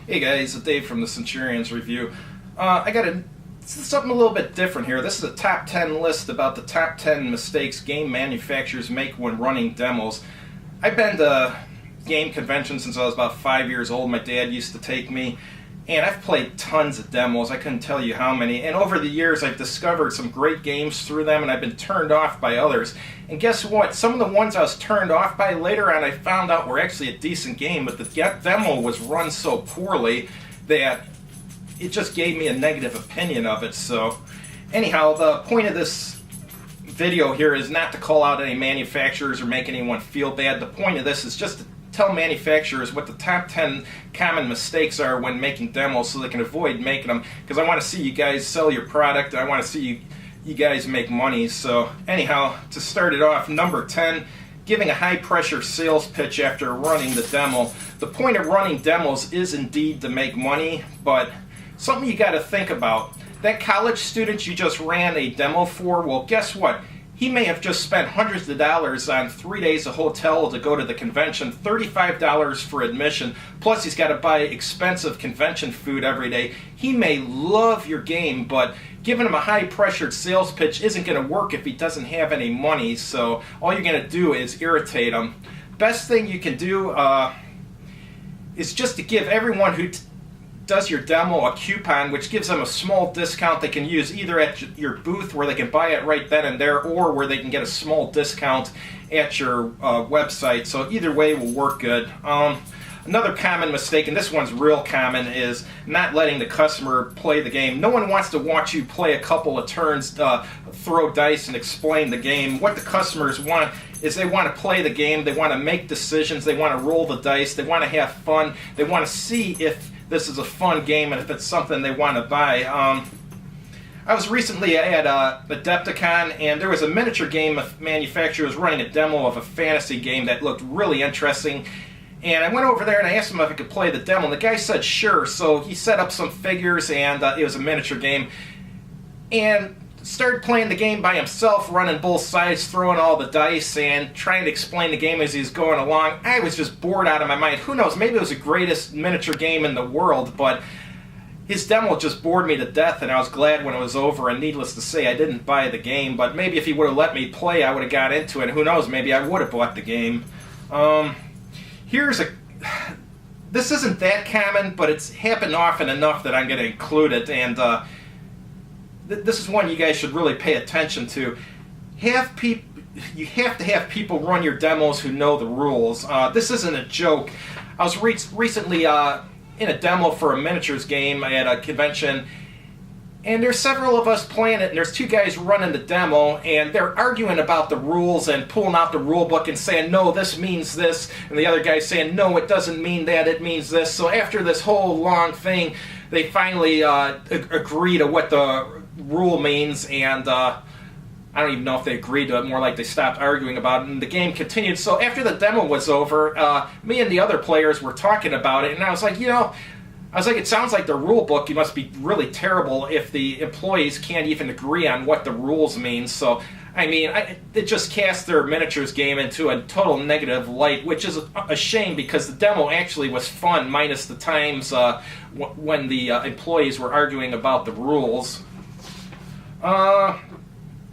Hey guys, it's Dave from the Centurion's Review. I got something a little bit different here. This is a top 10 list about the top 10 mistakes game manufacturers make when running demos. I've been to game conventions since I was about 5 years old. My dad used to take me, and I've played tons of demos. I couldn't tell you how many. And over the years, I've discovered some great games through them, and I've been turned off by others. And guess what? Some of the ones I was turned off by later on, I found out were actually a decent game, but the demo was run so poorly that it just gave me a negative opinion of it. So, anyhow, the point of this video here is not to call out any manufacturers or make anyone feel bad. The point of this is just to tell manufacturers what the top 10 common mistakes are when making demos so they can avoid making them, because I want to see you guys sell your product. I want to see you guys make money. So anyhow, to start it off, number 10, giving a high pressure sales pitch after running the demo. The point of running demos is indeed to make money, but something you got to think about. That college student you just ran a demo for, well, guess what? He may have just spent hundreds of dollars on 3 days of hotel to go to the convention, $35 for admission, plus he's got to buy expensive convention food every day. He may love your game, but giving him a high-pressured sales pitch isn't going to work if he doesn't have any money, so all you're going to do is irritate him. Best thing you can do is just to give everyone who does your demo a coupon, which gives them a small discount they can use either at your booth where they can buy it right then and there, or where they can get a small discount at your website. So either way will work good. Another common mistake, and this one's real common, is not letting the customer play the game. No one wants to watch you play a couple of turns, throw dice, and explain the game. What the customers want is they want to play the game, they want to make decisions, they want to roll the dice, they want to have fun, they want to see if this is a fun game and if it's something they want to buy. I was recently at Adepticon, and there was a miniature game manufacturer was running a demo of a fantasy game that looked really interesting. And I went over there and I asked him if I could play the demo, and the guy said sure. So he set up some figures, and it was a miniature game, and started playing the game by himself, running both sides, throwing all the dice, and trying to explain the game as he's going along. I was just bored out of my mind. Who knows, maybe it was the greatest miniature game in the world, but his demo just bored me to death, and I was glad when it was over, and needless to say, I didn't buy the game, but maybe if he would have let me play, I would have got into it, and who knows, maybe I would have bought the game. This isn't that common, but it's happened often enough that I'm going to include it, and this is one you guys should really pay attention to. You have to have people run your demos who know the rules. This isn't a joke. I was recently in a demo for a miniatures game at a convention, and there's several of us playing it, and there's two guys running the demo, and they're arguing about the rules and pulling out the rule book and saying, no, this means this, and the other guy's saying, no, it doesn't mean that, it means this. So after this whole long thing, they finally agree to what the rule means, and I don't even know if they agreed to it, more like they stopped arguing about it, and the game continued. So after the demo was over, me and the other players were talking about it, and I was like, it sounds like the rule book, you must be really terrible if the employees can't even agree on what the rules mean. So, I mean, it just cast their miniatures game into a total negative light, which is a shame because the demo actually was fun, minus the times when the employees were arguing about the rules.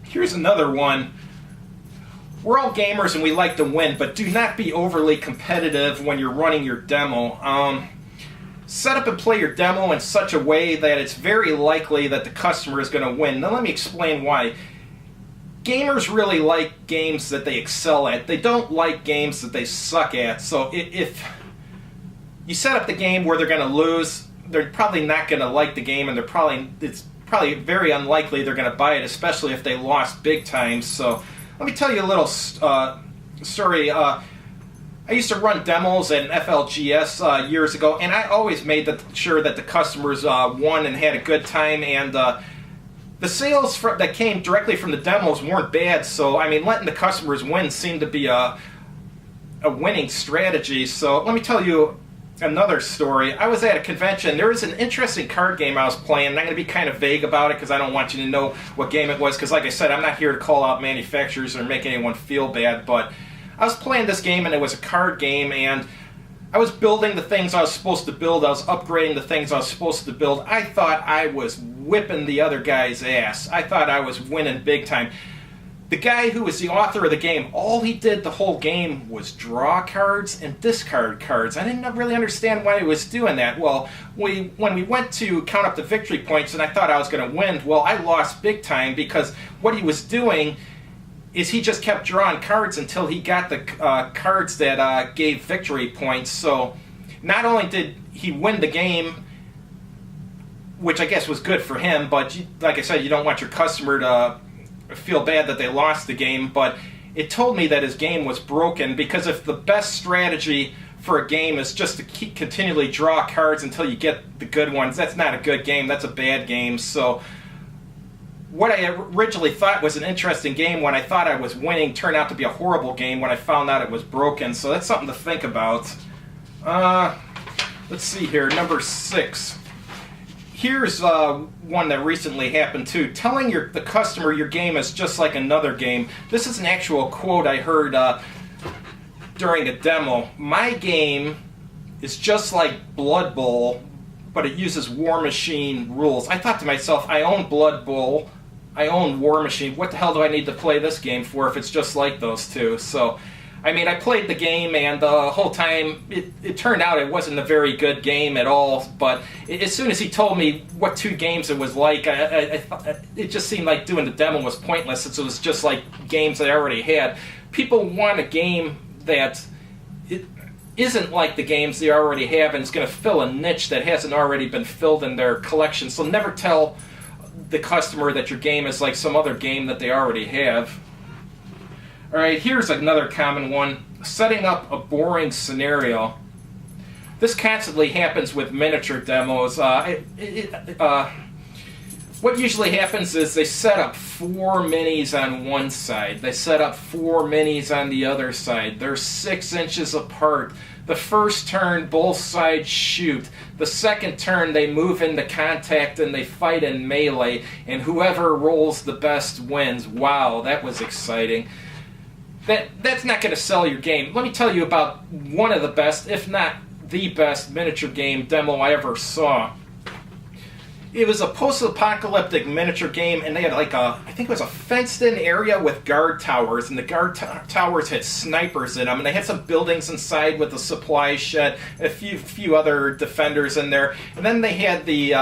Here's another one. We're all gamers and we like to win, but do not be overly competitive when you're running your demo. Set up and play your demo in such a way that it's very likely that the customer is going to win. Now let me explain why. Gamers really like games that they excel at. They don't like games that they suck at. So if you set up the game where they're going to lose, they're probably not going to like the game, and it's probably very unlikely they're going to buy it, especially if they lost big time. So let me tell you a little story. I used to run demos at FLGS years ago, and I always made sure that the customers won and had a good time, and the sales that came directly from the demos weren't bad, so I mean, letting the customers win seemed to be a winning strategy. So let me tell you another story. I was at a convention. There was an interesting card game I was playing, and I'm going to be kind of vague about it because I don't want you to know what game it was, because like I said, I'm not here to call out manufacturers or make anyone feel bad, but I was playing this game, and it was a card game, and I was building the things I was supposed to build. I was upgrading the things I was supposed to build. I thought I was whipping the other guy's ass. I thought I was winning big time. The guy who was the author of the game, all he did the whole game was draw cards and discard cards. I didn't really understand why he was doing that. Well, when we went to count up the victory points and I thought I was going to win, well, I lost big time because what he was doing is he just kept drawing cards until he got the cards that gave victory points. So not only did he win the game, which I guess was good for him, but like I said, you don't want your customer to feel bad that they lost the game, but it told me that his game was broken, because if the best strategy for a game is just to continually draw cards until you get the good ones, that's not a good game, that's a bad game. So what I originally thought was an interesting game when I thought I was winning turned out to be a horrible game when I found out it was broken. So that's something to think about. Let's see here, number 6. Here's one that recently happened too. Telling the customer your game is just like another game. This is an actual quote I heard during a demo. My game is just like Blood Bowl, but it uses War Machine rules. I thought to myself, I own Blood Bowl, I own War Machine. What the hell do I need to play this game for if it's just like those two? So, I mean, I played the game, and the whole time it turned out it wasn't a very good game at all. But as soon as he told me what two games it was like, it just seemed like doing the demo was pointless, since it was just like games that I already had. People want a game that it isn't like the games they already have, and it's going to fill a niche that hasn't already been filled in their collection. So never tell the customer that your game is like some other game that they already have. Alright, here's another common one. Setting up a boring scenario. This constantly happens with miniature demos. What usually happens is they set up 4 minis on one side. They set up 4 minis on the other side. They're 6 inches apart. The first turn, both sides shoot. The second turn, they move into contact and they fight in melee. And whoever rolls the best wins. Wow, that was exciting. That's not going to sell your game. Let me tell you about one of the best, if not the best, miniature game demo I ever saw. It was a post-apocalyptic miniature game, and they had like I think it was a fenced-in area with guard towers, and the guard towers had snipers in them, and they had some buildings inside with a supply shed, and a few other defenders in there, and then they had the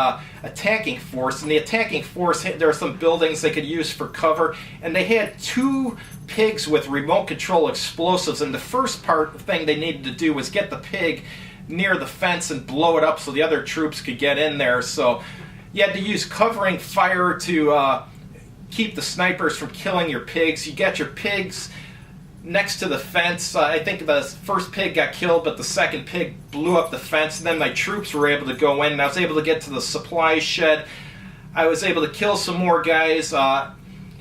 attacking force, and the attacking force, there were some buildings they could use for cover, and they had 2 pigs with remote control explosives, and the first thing they needed to do was get the pig near the fence and blow it up so the other troops could get in there. So you had to use covering fire to keep the snipers from killing your pigs. You got your pigs next to the fence. I think the first pig got killed, but the second pig blew up the fence, and then my troops were able to go in, and I was able to get to the supply shed. I was able to kill some more guys.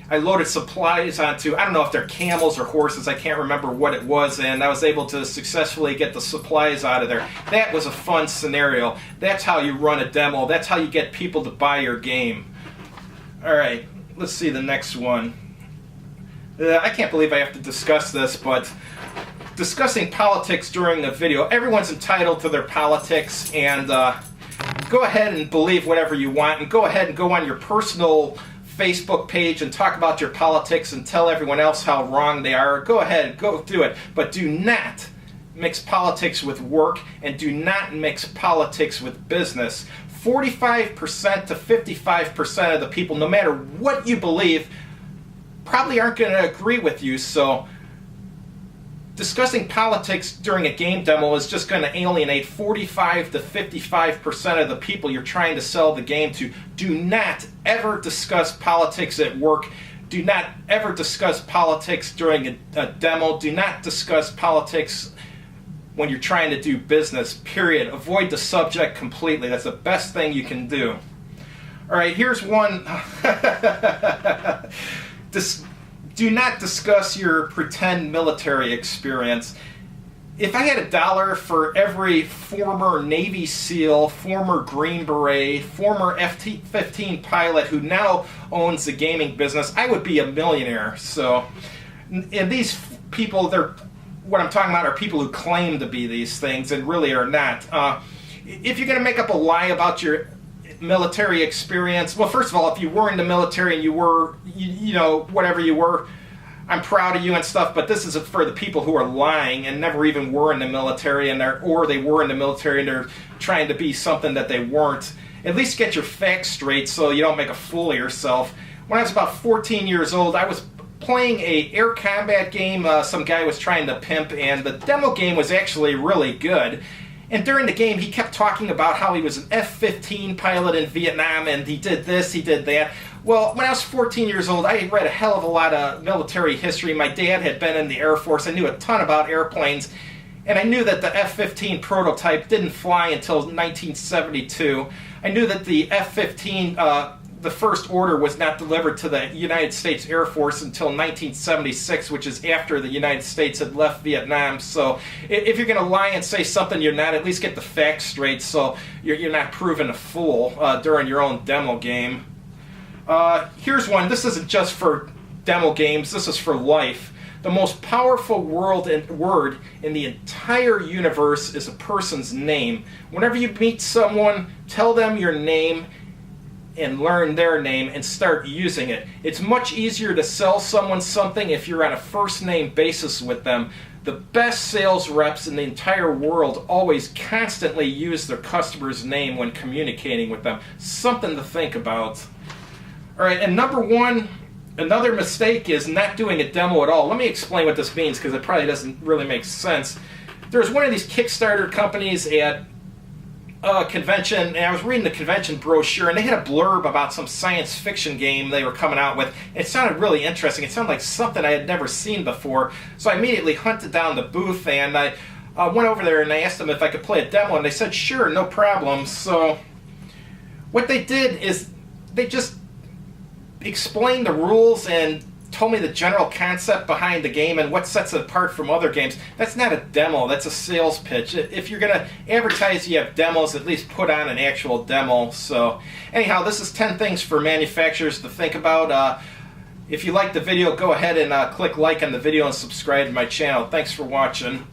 I loaded supplies onto, I don't know if they're camels or horses, I can't remember what it was, and I was able to successfully get the supplies out of there. That was a fun scenario. That's how you run a demo. That's how you get people to buy your game. Alright, let's see the next one. I can't believe I have to discuss this, but discussing politics during a video. Everyone's entitled to their politics, and go ahead and believe whatever you want, and go ahead and go on your personal Facebook page and talk about your politics and tell everyone else how wrong they are. Go ahead, go do it. But do not mix politics with work, and do not mix politics with business. 45% to 55% of the people, no matter what you believe, probably aren't going to agree with you. So discussing politics during a game demo is just going to alienate 45 to 55% of the people you're trying to sell the game to. Do not ever discuss politics at work. Do not ever discuss politics during a demo. Do not discuss politics when you're trying to do business, period. Avoid the subject completely. That's the best thing you can do. All right, here's one. Do not discuss your pretend military experience. If I had $1 for every former Navy SEAL, former Green Beret, former F-15 pilot who now owns the gaming business, I would be a millionaire. So, and these people, what I'm talking about are people who claim to be these things and really are not. If you're going to make up a lie about your military experience, well, first of all, if you were in the military and you were, you know, whatever you were, I'm proud of you and stuff, but this is for the people who are lying and never even were in the military, and or they were in the military and they're trying to be something that they weren't. At least get your facts straight so you don't make a fool of yourself. When I was about 14 years old, I was playing a air combat game some guy was trying to pimp, and the demo game was actually really good. And during the game, he kept talking about how he was an F-15 pilot in Vietnam, and he did this, he did that. Well, when I was 14 years old, I had read a hell of a lot of military history. My dad had been in the Air Force. I knew a ton about airplanes, and I knew that the F-15 prototype didn't fly until 1972. I knew that the F-15, the first order was not delivered to the United States Air Force until 1976, which is after the United States had left Vietnam. So if you're going to lie and say something you're not, at least get the facts straight so you're not proven a fool during your own demo game. Here's one. This isn't just for demo games. This is for life. The most powerful word in the entire universe is a person's name. Whenever you meet someone, tell them your name and learn their name and start using it. It's much easier to sell someone something if you're on a first name basis with them. The best sales reps in the entire world always constantly use their customer's name when communicating with them. Something to think about. All right, and number one, another mistake is not doing a demo at all. Let me explain what this means because it probably doesn't really make sense. There's one of these Kickstarter companies at a convention, and I was reading the convention brochure, and they had a blurb about some science fiction game they were coming out with. It sounded really interesting. It sounded like something I had never seen before. So I immediately hunted down the booth, and I went over there and I asked them if I could play a demo, and they said, sure, no problem. So what they did is they just explained the rules and told me the general concept behind the game and what sets it apart from other games. That's not a demo, that's a sales pitch. If you're going to advertise you have demos, at least put on an actual demo. So anyhow, this is 10 things for manufacturers to think about. If you like the video, go ahead and click like on the video and subscribe to my channel. Thanks for watching.